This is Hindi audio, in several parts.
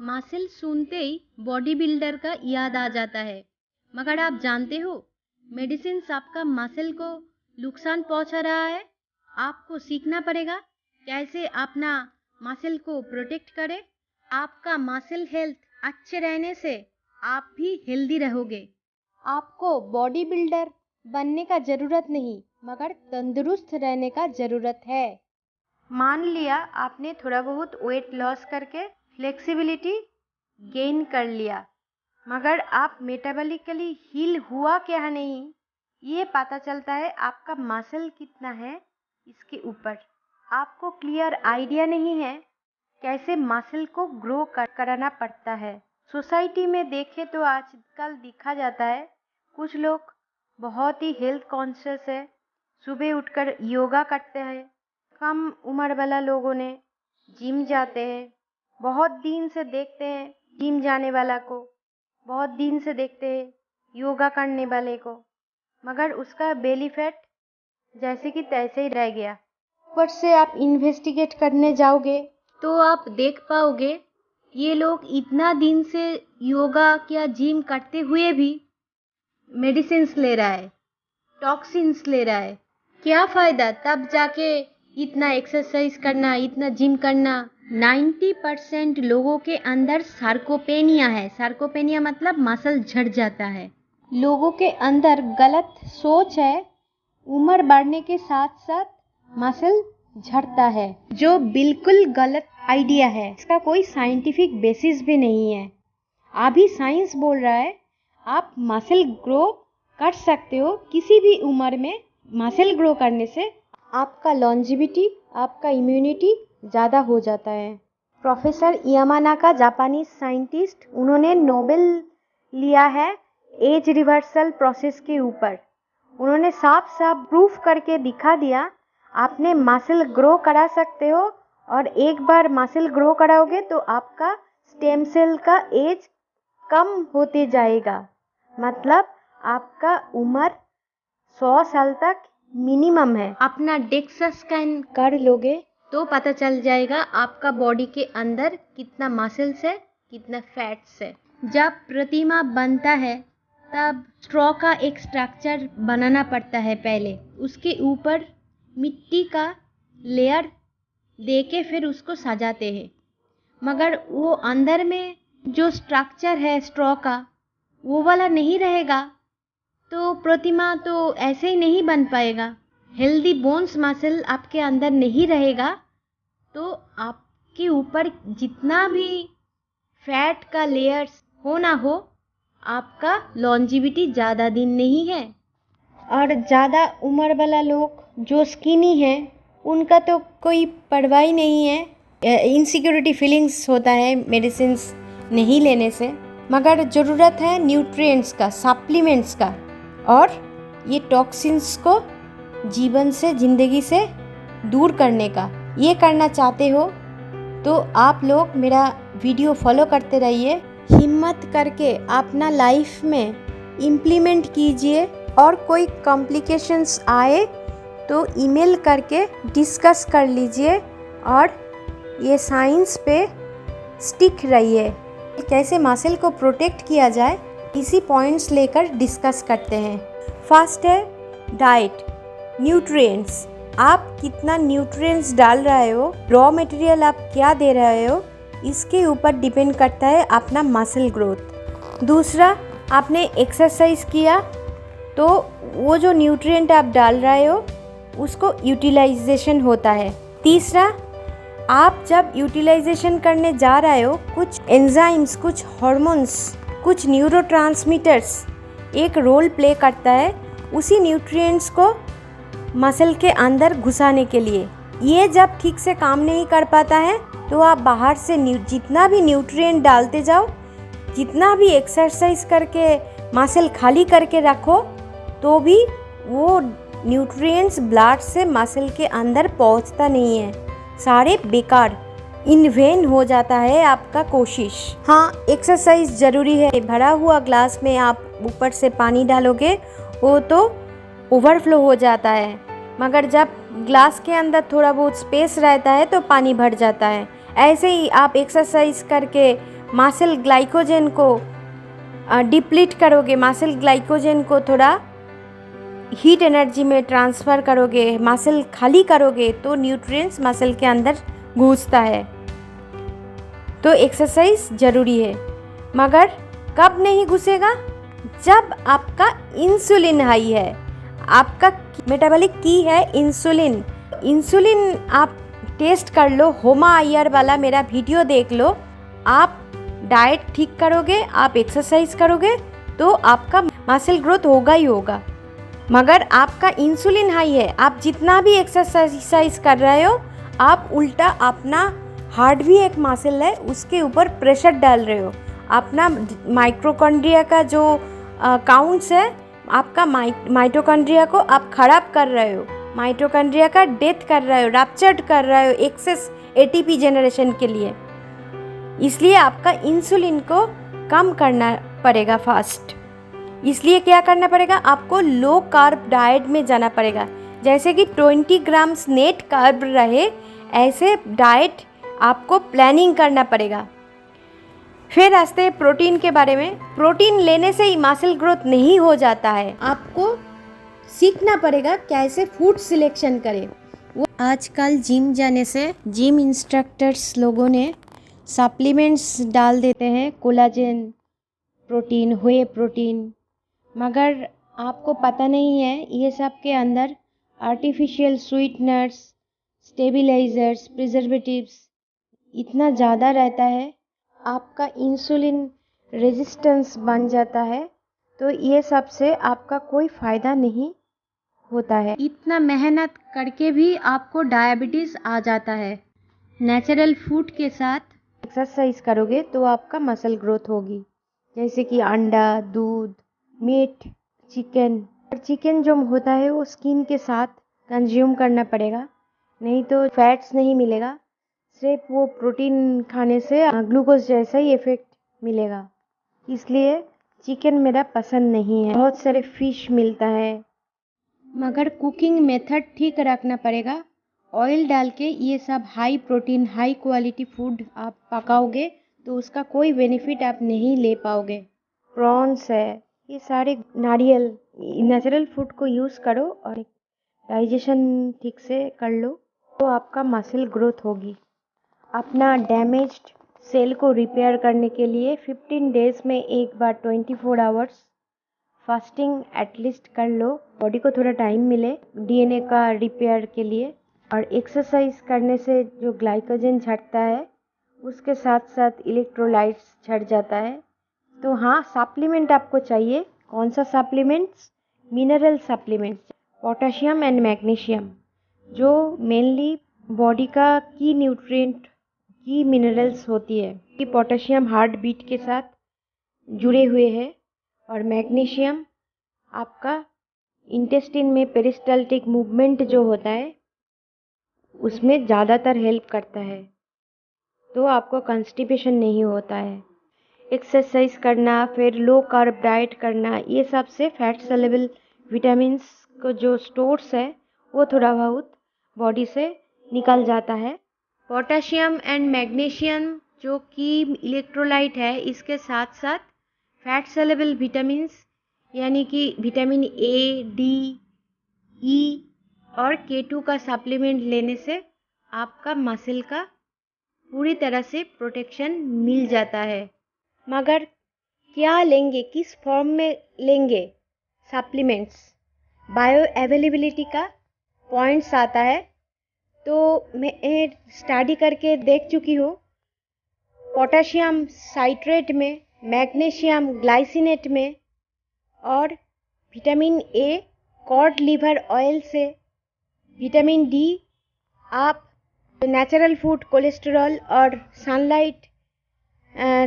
मासिल सुनते ही बॉडी बिल्डर का याद आ जाता है, मगर आप जानते हो मेडिसिन आपका मसल को नुकसान पहुंचा रहा है। आपको सीखना पड़ेगा कैसे अपना मसल को प्रोटेक्ट करें। आपका मसल हेल्थ अच्छे रहने से आप भी हेल्दी रहोगे। आपको बॉडी बिल्डर बनने का ज़रूरत नहीं, मगर तंदुरुस्त रहने का ज़रूरत है। मान लिया आपने थोड़ा बहुत वेट लॉस करके फ्लेक्सिबिलिटी गेन कर लिया, मगर आप मेटाबॉलिकली हील हुआ क्या नहीं, ये पता चलता है आपका मसल कितना है इसके ऊपर। आपको क्लियर आइडिया नहीं है कैसे मसल को ग्रो कराना पड़ता है। सोसाइटी में देखें तो आजकल देखा जाता है कुछ लोग बहुत ही हेल्थ कॉन्शियस है, सुबह उठकर योगा करते हैं। कम उम्र वाला लोगों ने जिम जाते हैं, बहुत दिन से देखते हैं जिम जाने वाला को, बहुत दिन से देखते हैं योगा करने वाले को, मगर उसका बेली फैट जैसे कि तैसे ही रह गया। ऊपर से आप इन्वेस्टिगेट करने जाओगे तो आप देख पाओगे ये लोग इतना दिन से योगा या जिम करते हुए भी मेडिसिन्स ले रहा है, टॉक्सिन्स ले रहा है। क्या फ़ायदा तब जाके इतना एक्सरसाइज करना, इतना जिम करना। 90% लोगों के अंदर सार्कोपेनिया है। सार्कोपेनिया मतलब मसल झड़ जाता है। लोगों के अंदर गलत सोच है, उम्र बढ़ने के साथ साथ मसल झड़ता है, जो बिल्कुल गलत आइडिया है। इसका कोई साइंटिफिक बेसिस भी नहीं है। अभी साइंस बोल रहा है आप मसल ग्रो कर सकते हो किसी भी उम्र में। मसल ग्रो करने से आपका लॉन्जिविटी, आपका इम्यूनिटी ज़्यादा हो जाता है। प्रोफेसर यामानाका जापानी साइंटिस्ट, उन्होंने नोबेल लिया है एज रिवर्सल प्रोसेस के ऊपर। उन्होंने साफ साफ प्रूफ करके दिखा दिया आपने मसल ग्रो करा सकते हो, और एक बार मसल ग्रो कराओगे तो आपका स्टेम सेल का एज कम होते जाएगा। मतलब आपका उम्र 100 साल तक मिनिमम है। अपना डेक्सा स्कैन कर लोगे तो पता चल जाएगा आपका बॉडी के अंदर कितना मसल्स है, कितना फैट्स है। जब प्रतिमा बनता है तब स्ट्रॉ का एक स्ट्रक्चर बनाना पड़ता है पहले, उसके ऊपर मिट्टी का लेयर देके फिर उसको सजाते हैं। मगर वो अंदर में जो स्ट्रक्चर है स्ट्रॉ का, वो वाला नहीं रहेगा तो प्रतिमा तो ऐसे ही नहीं बन पाएगा। हेल्दी बोन्स मसल आपके अंदर नहीं रहेगा तो आपके ऊपर जितना भी फैट का लेयर्स हो ना हो, आपका लॉन्जिविटी ज़्यादा दिन नहीं है। और ज़्यादा उम्र वाला लोग जो स्किनी है उनका तो कोई परवाह ही नहीं है। इनसिक्योरिटी फीलिंग्स होता है मेडिसिन्स नहीं लेने से, मगर ज़रूरत है न्यूट्रिएंट्स का, सप्लीमेंट्स का, और ये टॉक्सिन्स को जीवन से, ज़िंदगी से दूर करने का। ये करना चाहते हो तो आप लोग मेरा वीडियो फॉलो करते रहिए। हिम्मत करके अपना लाइफ में इम्प्लीमेंट कीजिए, और कोई कॉम्प्लिकेशंस आए तो ईमेल करके डिस्कस कर लीजिए, और ये साइंस पे स्टिक रहिए। कैसे मसल को प्रोटेक्ट किया जाए इसी पॉइंट्स लेकर डिस्कस करते हैं। फर्स्ट है डाइट, न्यूट्रिएंट्स। आप कितना न्यूट्रिएंट्स डाल रहे हो, रॉ मटेरियल आप क्या दे रहे हो, इसके ऊपर डिपेंड करता है अपना मसल ग्रोथ। दूसरा, आपने एक्सरसाइज किया तो वो जो न्यूट्रिएंट आप डाल रहे हो उसको यूटिलाइजेशन होता है। तीसरा, आप जब यूटिलाइजेशन करने जा रहे हो, कुछ एंजाइम्स, कुछ हार्मोन्स, कुछ न्यूरोट्रांसमीटर्स एक रोल प्ले करता है उसी न्यूट्रिएंट्स को मसल के अंदर घुसाने के लिए। ये जब ठीक से काम नहीं कर पाता है तो आप बाहर से जितना भी न्यूट्रिएंट डालते जाओ, जितना भी एक्सरसाइज करके मसल खाली करके रखो, तो भी वो न्यूट्रिएंट्स ब्लड से मसल के अंदर पहुंचता नहीं है, सारे बेकार, इन वेन हो जाता है आपका कोशिश। हाँ, एक्सरसाइज ज़रूरी है। भरा हुआ ग्लास में आप ऊपर से पानी डालोगे वो तो ओवरफ्लो हो जाता है, मगर जब ग्लास के अंदर थोड़ा बहुत स्पेस रहता है तो पानी भर जाता है। ऐसे ही आप एक्सरसाइज करके मसल ग्लाइकोजन को डिप्लीट करोगे, मसल ग्लाइकोजन को थोड़ा हीट एनर्जी में ट्रांसफ़र करोगे, मसल खाली करोगे तो न्यूट्रिएंट्स मसल के अंदर घुसता है। तो एक्सरसाइज ज़रूरी है, मगर कब नहीं घुसेगा? जब आपका इंसुलिन हाई है, आपका मेटाबॉलिक की है इंसुलिन। इंसुलिन आप टेस्ट कर लो, होमा अय्यर वाला मेरा वीडियो देख लो। आप डाइट ठीक करोगे, आप एक्सरसाइज करोगे तो आपका मसल ग्रोथ होगा ही होगा। मगर आपका इंसुलिन हाई है, आप जितना भी एक्सरसाइज कर रहे हो, आप उल्टा अपना हार्ट भी एक मसल है, उसके ऊपर प्रेशर डाल रहे हो। अपना माइटोकॉन्ड्रिया का जो काउंट्स है, आपका माइटोकॉन्ड्रिया को आप खराब कर रहे हो, माइटोकॉन्ड्रिया का डेथ कर रहे हो, रप्चर्ड कर रहे हो एक्सेस एटीपी जनरेशन के लिए। इसलिए आपका इंसुलिन को कम करना पड़ेगा फास्ट। इसलिए क्या करना पड़ेगा? आपको लो कार्ब डाइट में जाना पड़ेगा। जैसे कि 20 ग्राम्स नेट कार्ब रहे, ऐसे डाइट आपको प्लानिंग करना पड़ेगा। फिर आते हैं प्रोटीन के बारे में। प्रोटीन लेने से ही मसल ग्रोथ नहीं हो जाता है, आपको सीखना पड़ेगा कैसे फूड सिलेक्शन करें। वो आजकल जिम जाने से जिम इंस्ट्रक्टर्स लोगों ने सप्लीमेंट्स डाल देते हैं, कोलाजन प्रोटीन, व्हे प्रोटीन, मगर आपको पता नहीं है ये सब के अंदर आर्टिफिशियल स्वीटनर्स, स्टेबलाइजर्स, प्रिजर्वेटिव्स इतना ज़्यादा रहता है, आपका इंसुलिन रेजिस्टेंस बन जाता है। तो ये सब से आपका कोई फ़ायदा नहीं होता है। इतना मेहनत करके भी आपको डायबिटीज़ आ जाता है। नेचुरल फूड के साथ एक्सरसाइज करोगे तो आपका मसल ग्रोथ होगी, जैसे कि अंडा, दूध, मीट, चिकन। और चिकन जो होता है वो स्किन के साथ कंज्यूम करना पड़ेगा, नहीं तो फैट्स नहीं मिलेगा। सिर्फ वो प्रोटीन खाने से ग्लूकोज जैसा ही इफेक्ट मिलेगा। इसलिए चिकन मेरा पसंद नहीं है। बहुत सारे फिश मिलता है, मगर कुकिंग मेथड ठीक रखना पड़ेगा। ऑयल डाल के ये सब high protein, high quality food आप पकाओगे तो उसका कोई बेनिफिट आप नहीं ले पाओगे। प्रॉन्स है, ये सारे नारियल, नेचुरल फूड को यूज़ करो और डाइजेशन ठीक से कर लो तो आपका मसल ग्रोथ होगी। अपना डैमेज्ड सेल को रिपेयर करने के लिए 15 डेज़ में एक बार 24 आवर्स फास्टिंग एटलीस्ट कर लो, बॉडी को थोड़ा टाइम मिले डीएनए का रिपेयर के लिए। और एक्सरसाइज करने से जो ग्लाइकोजन झटता है उसके साथ साथ इलेक्ट्रोलाइट्स झट जाता है। तो हाँ, सप्लीमेंट आपको चाहिए। कौन सा supplements? Mineral supplements, potassium and magnesium, जो मेनली बॉडी का की न्यूट्रिएंट की मिनरल्स होती है। कि पोटेशियम हार्ट बीट के साथ जुड़े हुए हैं और मैग्नीशियम आपका इंटेस्टिन में पेरिस्टाल्टिक मूवमेंट जो होता है उसमें ज़्यादातर हेल्प करता है, तो आपको कंस्टिपेशन नहीं होता है। एक्सरसाइज करना, फिर लो कार्ब डाइट करना, ये सब से फैट सॉल्युबल विटामिन्स को जो स्टोर्स है वो थोड़ा बहुत बॉडी से निकल जाता है। पोटेशियम एंड मैग्नीशियम जो कि इलेक्ट्रोलाइट है, इसके साथ साथ फैट सॉल्युबल विटामिन्स यानी कि विटामिन ए, डी, ई और K2 का सप्लीमेंट लेने से आपका मसल का पूरी तरह से प्रोटेक्शन मिल जाता है। मगर क्या लेंगे, किस फॉर्म में लेंगे सप्लीमेंट्स? बायो अवेलेबिलिटी का पॉइंट्स आता है, तो मैं स्टडी करके देख चुकी हूँ। पोटेशियम साइट्रेट में, मैग्नीशियम ग्लाइसिनेट में और vitamin A cod liver oil से, विटामिन डी आप नेचुरल फूड, कोलेस्ट्रॉल और सनलाइट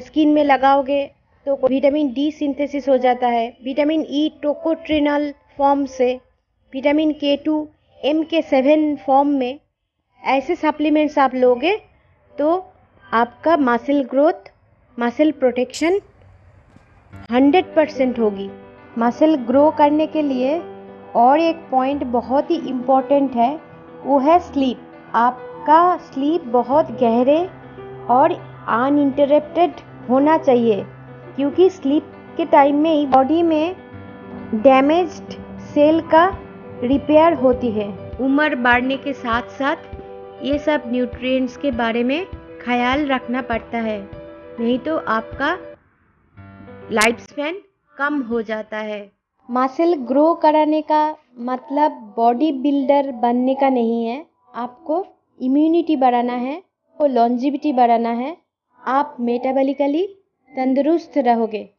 स्किन में लगाओगे तो विटामिन डी सिंथेसिस हो जाता है। विटामिन ई टोकोट्रिनल फॉर्म से, विटामिन K2 MK7 फॉर्म में। ऐसे सप्लीमेंट्स आप लोगे तो आपका मसल ग्रोथ, मसल प्रोटेक्शन 100% होगी। मसल ग्रो करने के लिए और एक पॉइंट बहुत ही इम्पोर्टेंट है, वो है स्लीप। आपका स्लीप बहुत गहरे और अनइंटरप्टेड होना चाहिए, क्योंकि स्लीप के टाइम में ही बॉडी में डैमेज्ड सेल का रिपेयर होती है। उम्र बढ़ने के साथ साथ ये सब न्यूट्रिएंट्स के बारे में ख्याल रखना पड़ता है, नहीं तो आपका लाइफ स्पैन कम हो जाता है। मसल ग्रो कराने का मतलब बॉडी बिल्डर बनने का नहीं है। आपको इम्यूनिटी बढ़ाना है, और लॉन्जिविटी बढ़ाना है। आप मेटाबॉलिकली तंदुरुस्त रहोगे।